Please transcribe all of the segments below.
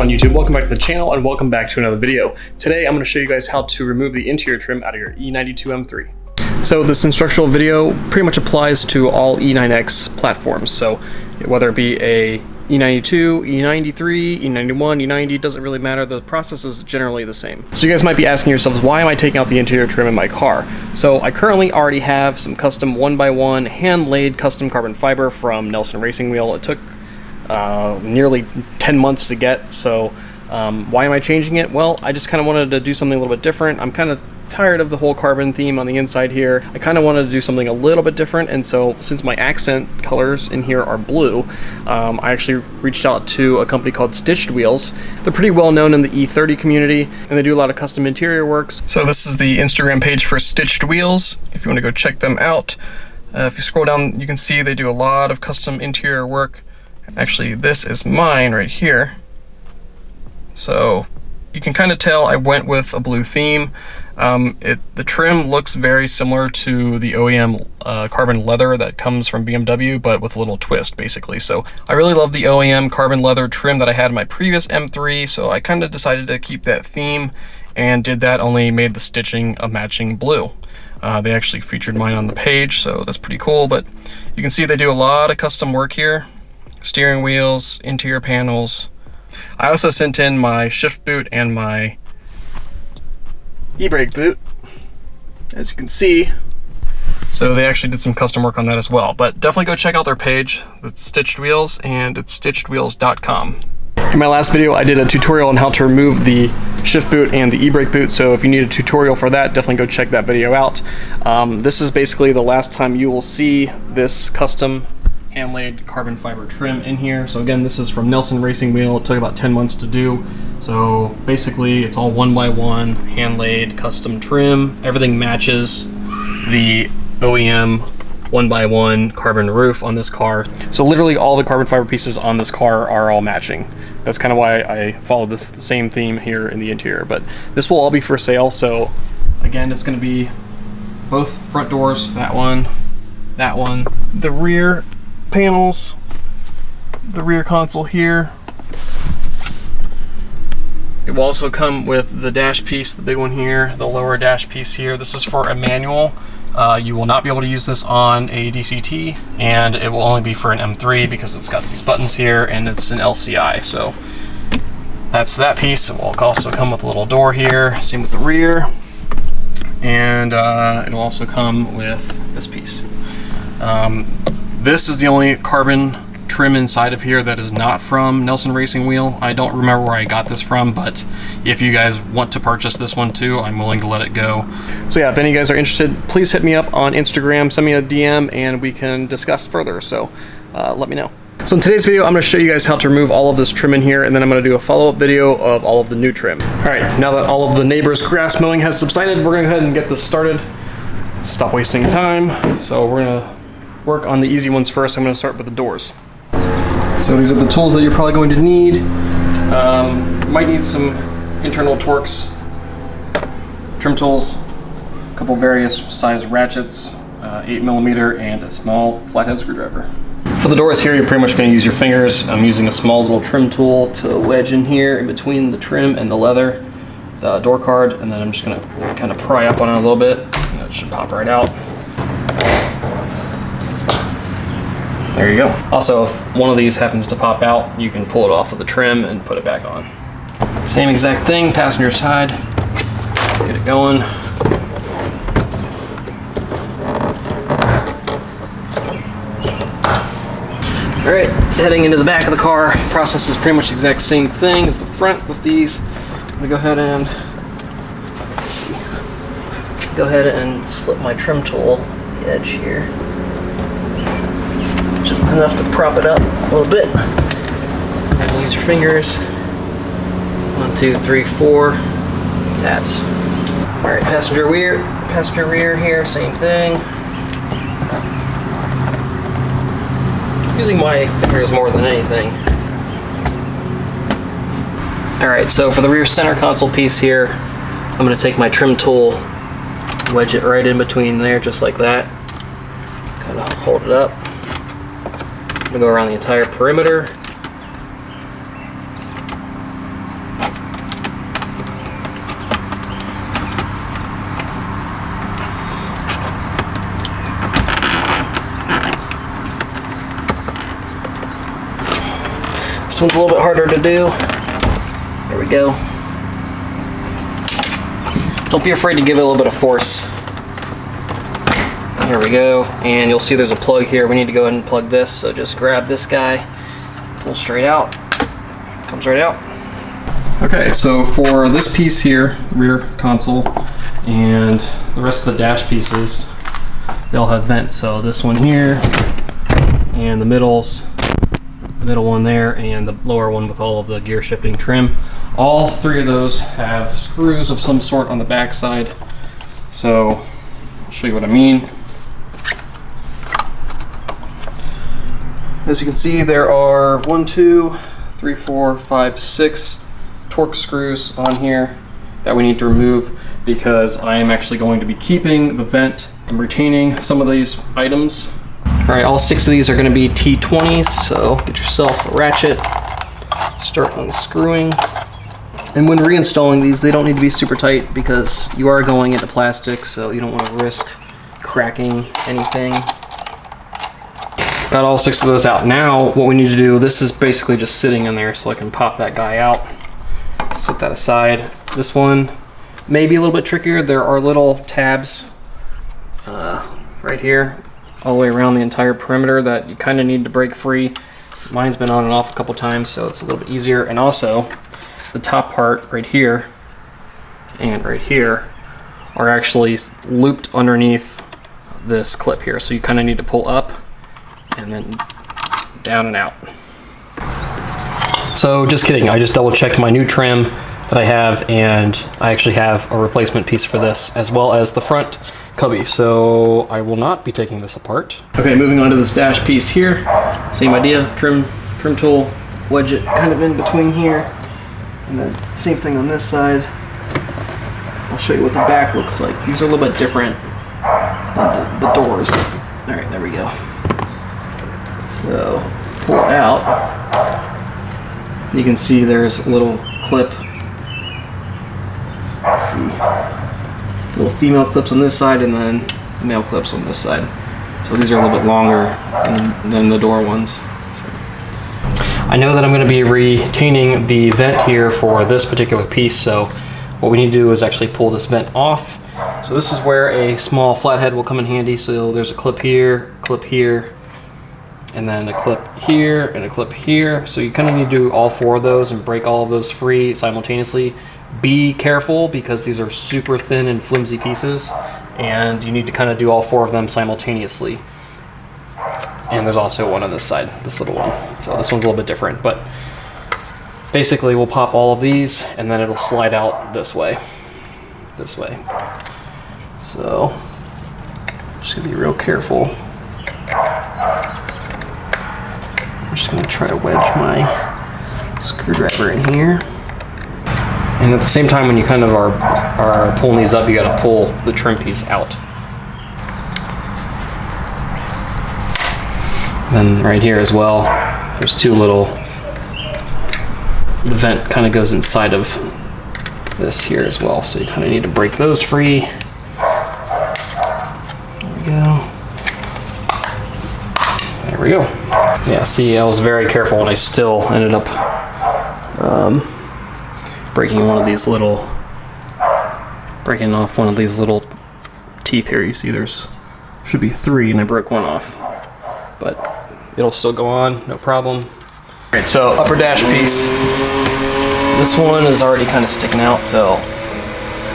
on YouTube? Welcome back to the channel and welcome back to another video. Today I'm going to show you guys how to remove the interior trim out of your E92 M3. So this instructional video pretty much applies to all E9X platforms. So whether it be a E92, E93, E91, E90, doesn't really matter. The process is generally the same. So you guys might be asking yourselves, why am I taking out the interior trim in my car? So I currently already have some custom 1x1 hand-laid custom carbon fiber from Nelson Racing Wheel. It took nearly 10 months to get, so why am I changing it? Well, I just kind of wanted to do something a little bit different. I'm kind of tired of the whole carbon theme on the inside here. I kind of wanted to do something a little bit different, and so since my accent colors in here are blue, I actually reached out to a company called Stitched Wheels. They're pretty well known in the E30 community, and they do a lot of custom interior works. So this is the Instagram page for Stitched Wheels, if you want to go check them out. If you scroll down, you can see they do a lot of custom interior work. Actually, this is mine right here. So you can kind of tell I went with a blue theme. The trim looks very similar to the OEM carbon leather that comes from BMW, but with a little twist, basically. So I really love the OEM carbon leather trim that I had in my previous M3, so I kind of decided to keep that theme and did that, only made the stitching a matching blue. They actually featured mine on the page, so that's pretty cool, but you can see they do a lot of custom work here. Steering wheels, interior panels. I also sent in my shift boot and my e-brake boot, as you can see. So they actually did some custom work on that as well. But definitely go check out their page. It's Stitched Wheels, and it's stitchedwheels.com. In my last video, I did a tutorial on how to remove the shift boot and the e-brake boot, so if you need a tutorial for that, definitely go check that video out. This is basically the last time you will see this custom hand-laid carbon fiber trim in here. So again, this is from Nelson Racing Wheel. It took about 10 months to do. So basically it's all 1x1 hand-laid custom trim. Everything matches the OEM 1x1 carbon roof on this car. So literally all the carbon fiber pieces on this car are all matching. That's kind of why I followed the same theme here in the interior. But this will all be for sale. So again, it's going to be both front doors, that one, the rear panels, the rear console here. It will also come with the dash piece, the big one here, the lower dash piece here. This is for a manual. You will not be able to use this on a DCT, and it will only be for an M3 because it's got these buttons here and it's an LCI. So that's that piece. It will also come with a little door here, same with the rear, and it'll also come with this piece. This is the only carbon trim inside of here that is not from Nelson Racing Wheel. I don't remember where I got this from, but if you guys want to purchase this one too, I'm willing to let it go. So yeah, if any of you guys are interested, please hit me up on Instagram, send me a DM, and we can discuss further. So let me know. So in today's video, I'm going to show you guys how to remove all of this trim in here, and then I'm going to do a follow-up video of all of the new trim. All right, now that all of the neighbors' grass mowing has subsided, we're going to go ahead and get this started. Stop wasting time. So we're going to work on the easy ones first. I'm going to start with the doors. So these are the tools that you're probably going to need. Might need some internal Torx, trim tools, a couple various size ratchets, 8mm, and a small flathead screwdriver. For the doors here, you're pretty much going to use your fingers. I'm using a small little trim tool to wedge in here in between the trim and the leather, the door card, and then I'm just going to kind of pry up on it a little bit, and it should pop right out. There you go. Also, if one of these happens to pop out, you can pull it off of the trim and put it back on. Same exact thing, passenger side. Get it going. All right, heading into the back of the car. Process is pretty much the exact same thing as the front with these. I'm gonna go ahead and, let's see, go ahead and slip my trim tool on the edge here. Just enough to prop it up a little bit. And use your fingers. 1, 2, 3, 4 tabs. All right, passenger rear here, same thing. Using my fingers more than anything. All right, so for the rear center console piece here, I'm going to take my trim tool, wedge it right in between there, just like that. Kind of hold it up. I'm going to go around the entire perimeter. This one's a little bit harder to do. There we go. Don't be afraid to give it a little bit of force. Here we go, and you'll see there's a plug here. We need to go ahead and plug this, so just grab this guy, pull straight out, comes right out. Okay, so for this piece here, rear console, and the rest of the dash pieces, they'll have vents. So this one here, and the middle one there, and the lower one with all of the gear shifting trim. All three of those have screws of some sort on the back side. So I'll show you what I mean. As you can see, there are 1, 2, 3, 4, 5, 6 Torx screws on here that we need to remove because I am actually going to be keeping the vent and retaining some of these items. All right, all 6 of these are going to be T20s, so get yourself a ratchet, start unscrewing. And when reinstalling these, they don't need to be super tight because you are going into plastic, so you don't want to risk cracking anything. Got all 6 of those out. Now what we need to do, this is basically just sitting in there, so I can pop that guy out, set that aside. This one may be a little bit trickier. There are little tabs right here all the way around the entire perimeter that you kind of need to break free. Mine's been on and off a couple times, so it's a little bit easier. And also the top part right here and right here are actually looped underneath this clip here, so you kind of need to pull up and then down and out. So just kidding, I just double checked my new trim that I have, and I actually have a replacement piece for this as well as the front cubby, so I will not be taking this apart. Okay, moving on to this dash piece here. Same idea, trim tool, wedge it kind of in between here, and then same thing on this side. I'll show you what the back looks like. These are a little bit different than the doors. All right, there we go. So pull it out. You can see there's a little clip. Let's see. Little female clips on this side and then male clips on this side. So these are a little bit longer than the door ones. So I know that I'm going to be retaining the vent here for this particular piece, so what we need to do is actually pull this vent off. So this is where a small flathead will come in handy. So there's a clip here, and then a clip here, and a clip here. So you kind of need to do all 4 of those and break all of those free simultaneously. Be careful because these are super thin and flimsy pieces, and you need to kind of do all 4 of them simultaneously. And there's also one on this side, this little one. So this one's a little bit different, but basically we'll pop all of these and then it'll slide out this way. So just gonna be real careful. I'm just gonna try to wedge my screwdriver in here. And at the same time, when you kind of are pulling these up, you gotta pull the trim piece out. Then right here as well, there's 2 little, the vent kind of goes inside of this here as well, so you kind of need to break those free. There we go. There we go. Yeah, see, I was very careful and I still ended up breaking off one of these little teeth here. You see there's should be 3 and I broke one off, but it'll still go on, no problem. All right, so upper dash piece. This one is already kind of sticking out, so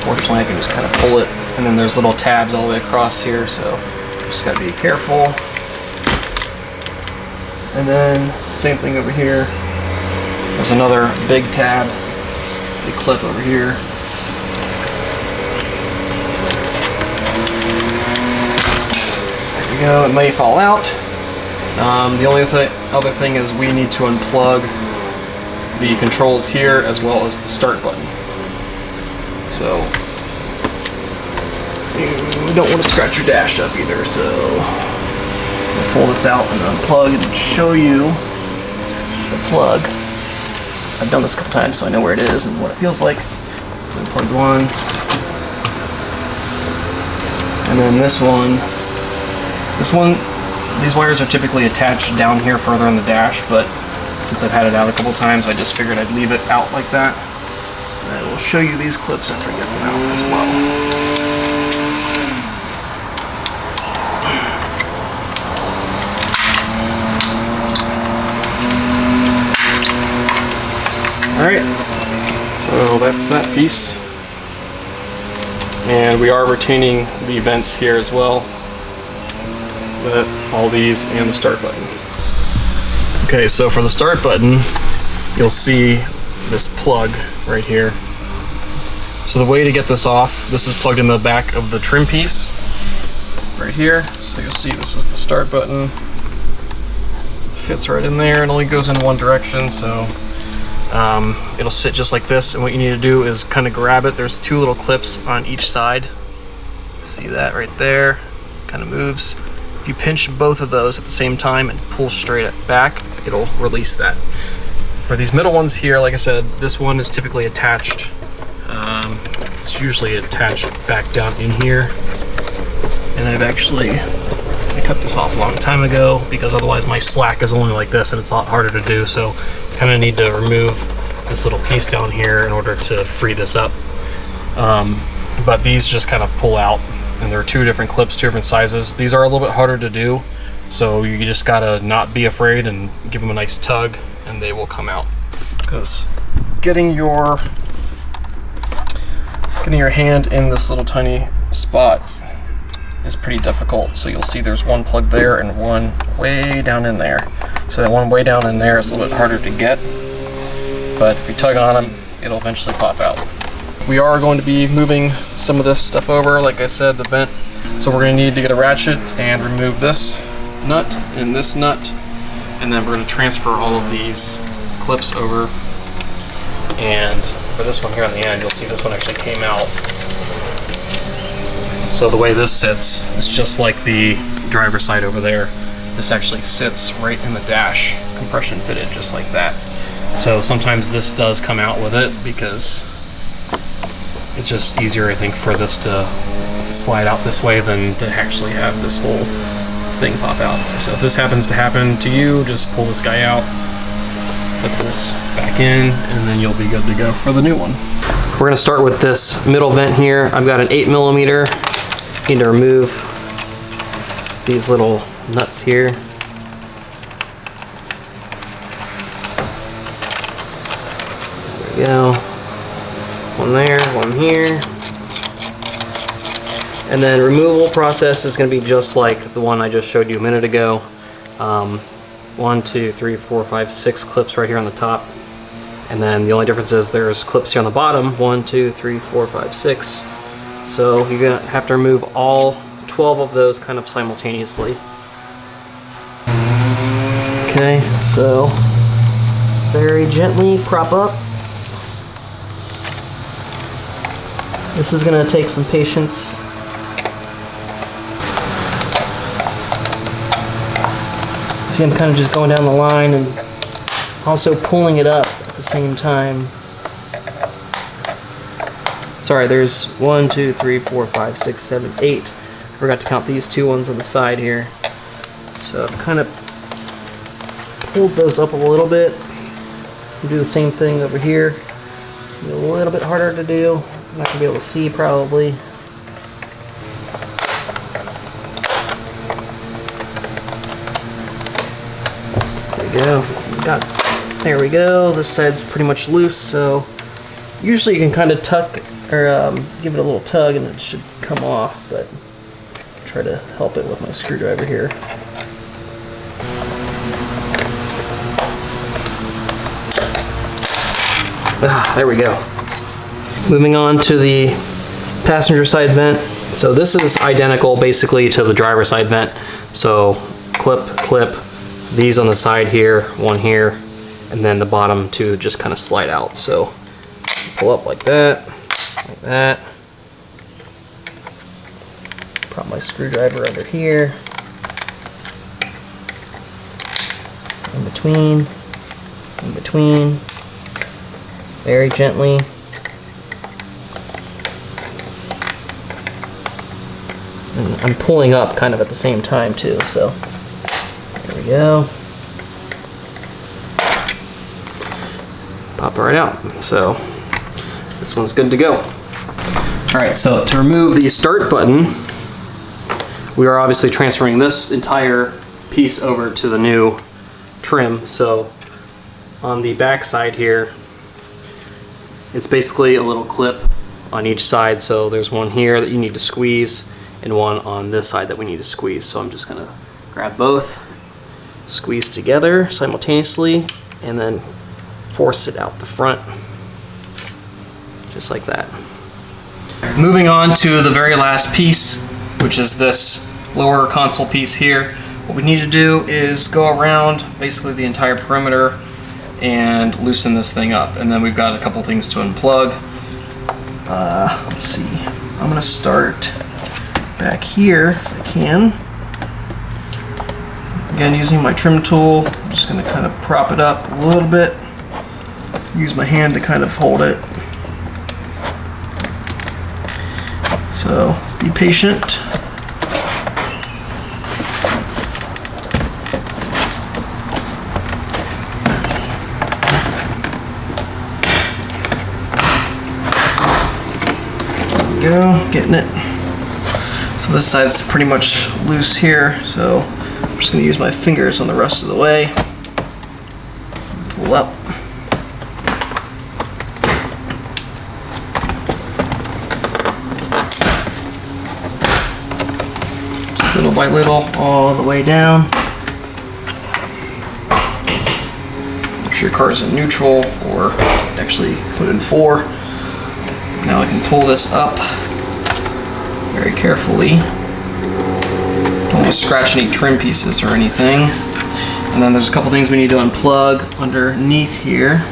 fortunately I can just kind of pull it, and then there's little tabs all the way across here, so just gotta be careful. And then same thing over here. There's another big tab, big clip over here. There we go, it may fall out. The only other thing is we need to unplug the controls here as well as the start button. So you don't want to scratch your dash up either, so I'll pull this out and unplug and show you the plug. I've done this a couple times so I know where it is and what it feels like. So unplug one. And then this one, these wires are typically attached down here further in the dash, but since I've had it out a couple times, I just figured I'd leave it out like that. And I will show you these clips after I get them out as well. Alright, so that's that piece. And we are retaining the vents here as well. All these and the start button. Okay, so for the start button, you'll see this plug right here. So the way to get this off, this is plugged in the back of the trim piece right here. So you'll see this is the start button. Fits right in there. It only goes in one direction, so it'll sit just like this, and what you need to do is kind of grab it. There's two little clips on each side. See that right there? Kind of moves. If you pinch both of those at the same time and pull straight back, it'll release that. For these middle ones here, like I said, this one is typically attached. It's usually attached back down in here. And I cut this off a long time ago because otherwise my slack is only like this and it's a lot harder to do. So kind of need to remove this little piece down here in order to free this up. But these just kind of pull out, and there are two different clips, two different sizes. These are a little bit harder to do, so you just gotta not be afraid and give them a nice tug and they will come out. Because getting your hand in this little tiny spot is pretty difficult. So you'll see there's one plug there and one way down in there. So that one way down in there is a little bit harder to get, but if you tug on them, it'll eventually pop out. We are going to be moving some of this stuff over, like I said, the vent. So we're going to need to get a ratchet and remove this nut and this nut, and then we're going to transfer all of these clips over. And for this one here on the end, you'll see this one actually came out. So the way this sits is just like the driver's side over there. This actually sits right in the dash, compression fitted just like that. So sometimes this does come out with it because it's just easier, I think, for this to slide out this way than to actually have this whole thing pop out. So if this happens to happen to you, just pull this guy out, put this back in, and then you'll be good to go for the new one. We're gonna start with this middle vent here. I've got an 8mm. Need to remove these little nuts here. There we go. One there, one here. And then removal process is going to be just like the one I just showed you a minute ago. 1, 2, 3, 4, 5, 6 clips right here on the top. And then the only difference is there's clips here on the bottom. 1, 2, 3, 4, 5, 6. So you're going to have to remove all 12 of those kind of simultaneously. Okay, so very gently prop up. This is going to take some patience. See, I'm kind of just going down the line and also pulling it up at the same time. Sorry, there's 1, 2, 3, 4, 5, 6, 7, 8. Forgot to count these two ones on the side here. So I've kind of pulled those up a little bit. Do the same thing over here. It's a little bit harder to do. I'm not going to be able to see probably. There we go. This side's pretty much loose, so usually you can kind of tuck or give it a little tug and it should come off, but I'll try to help it with my screwdriver here. There we go. Moving on to the passenger side vent. So this is identical basically to the driver side vent. So clip, these on the side here, one here, and then the bottom two just kind of slide out. So pull up like that, Prop my screwdriver under here, in between, very gently. And I'm pulling up kind of at the same time too, so there we go. pop it right out. So this one's good to go. All right, so to remove the start button, we are obviously transferring this entire piece over to the new trim. So on the back side here, it's basically a little clip on each side. So there's one here that you need to squeeze and one on this side that we need to squeeze. So I'm just gonna grab both, squeeze together simultaneously, and then force it out the front, just like that. Moving on to the very last piece, which is this lower console piece here. What we need to do is go around basically the entire perimeter and loosen this thing up. And then we've got a couple things to unplug. Let's see, I'm gonna start back here if I can. Again, using my trim tool, I'm just gonna kind of prop it up a little bit. Use my hand to kind of hold it. So be patient. There we go, getting it. So this side's pretty much loose here, so I'm just going to use my fingers on the rest of the way. Pull up. Little by little, all the way down. Make sure your car's in neutral, or actually put it in 4. Now I can pull this up very carefully. Don't want to scratch any trim pieces or anything. And then there's a couple things we need to unplug underneath here.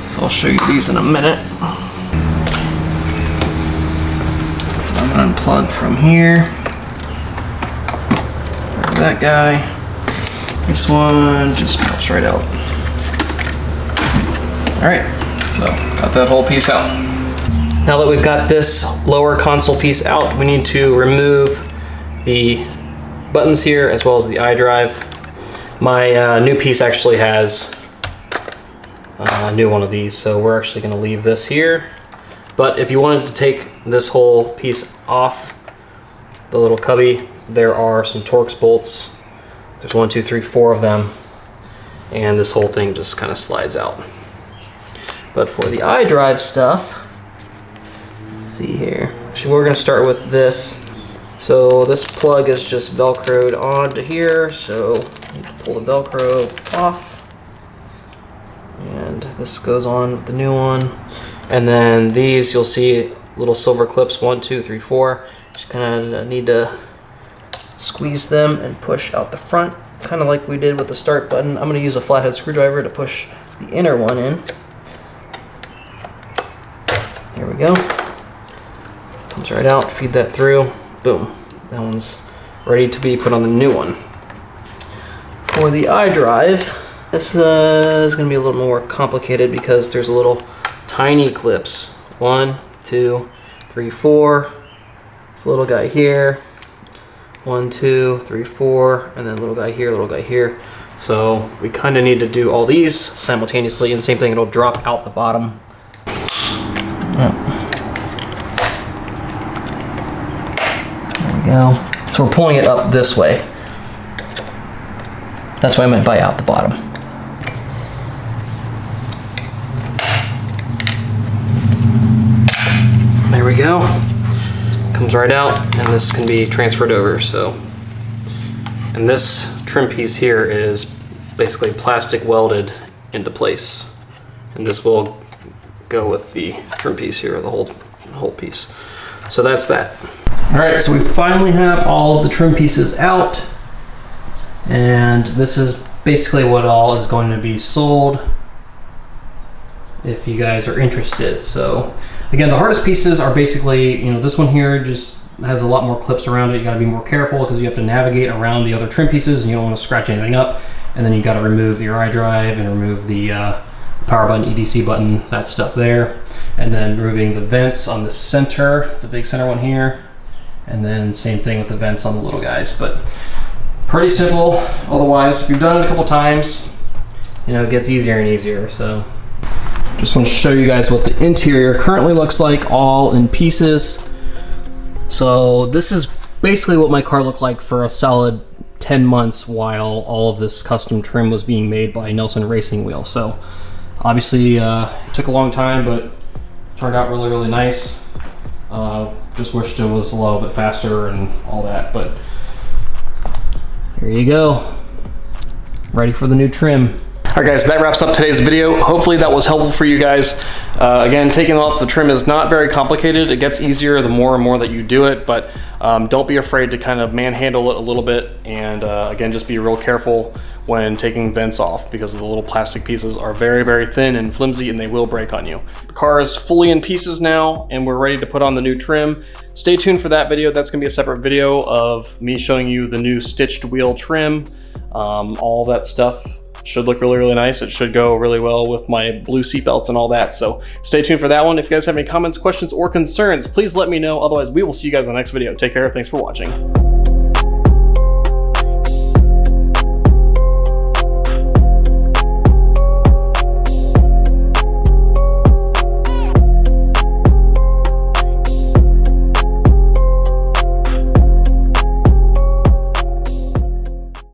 So I'll show you these in a minute. I'm going to unplug from here. That guy. This one just pops right out. Alright, so got that whole piece out. Now that we've got this lower console piece out, we need to remove the buttons here as well as the iDrive. My new piece actually has a new one of these, so we're actually going to leave this here. But if you wanted to take this whole piece off the little cubby, there are some Torx bolts. There's 1, 2, 3, 4 of them, and this whole thing just kind of slides out. But for the iDrive stuff, let's see here. Actually, we're going to start with this. So this plug is just Velcroed onto here, so I need to pull the Velcro off. And this goes on with the new one. And then these, you'll see little silver clips, 1, 2, 3, 4. Just kind of need to squeeze them and push out the front, kind of like we did with the start button. I'm going to use a flathead screwdriver to push the inner one in. There we go. Comes right out, feed that through, boom. That one's ready to be put on the new one. For the iDrive, this is going to be a little more complicated because there's a little tiny clips. 1, 2, 3, 4. This little guy here. 1, 2, 3, 4, and then little guy here, little guy here. So we kind of need to do all these simultaneously, and same thing, it'll drop out the bottom. There we go. So we're pulling it up this way. That's why I meant by out the bottom. There we go. Comes right out, and this can be transferred over. So, and this trim piece here is basically plastic welded into place, and this will go with the trim piece here, the whole piece. So that's that. All right, so we finally have all of the trim pieces out, and this is basically what all is going to be sold if you guys are interested. So again, the hardest pieces are basically, you know, this one here just has a lot more clips around it. You got to be more careful because you have to navigate around the other trim pieces and you don't want to scratch anything up. And then you got to remove your iDrive and remove the power button, EDC button, that stuff there. And then removing the vents on the center, the big center one here. And then same thing with the vents on the little guys. But pretty simple. Otherwise, if you've done it a couple times, you know, it gets easier and easier. So Just want to show you guys what the interior currently looks like, all in pieces. So this is basically what my car looked like for a solid 10 months while all of this custom trim was being made by Nelson Racing Wheel. So obviously it took a long time, but turned out really, really nice. Just wished it was a little bit faster and all that, but here you go. Ready for the new trim. All right guys, that wraps up today's video. Hopefully that was helpful for you guys. Again, taking off the trim is not very complicated. It gets easier the more and more that you do it, but don't be afraid to kind of manhandle it a little bit, and again, just be real careful when taking vents off, because the little plastic pieces are very, very thin and flimsy and they will break on you. The car is fully in pieces now and we're ready to put on the new trim. Stay tuned for that video. That's gonna be a separate video of me showing you the new stitched wheel trim. All that stuff should look really, really nice. It should go really well with my blue seatbelts and all that. So stay tuned for that one. If you guys have any comments, questions, or concerns, please let me know. Otherwise, we will see you guys in the next video. Take care. Thanks for watching.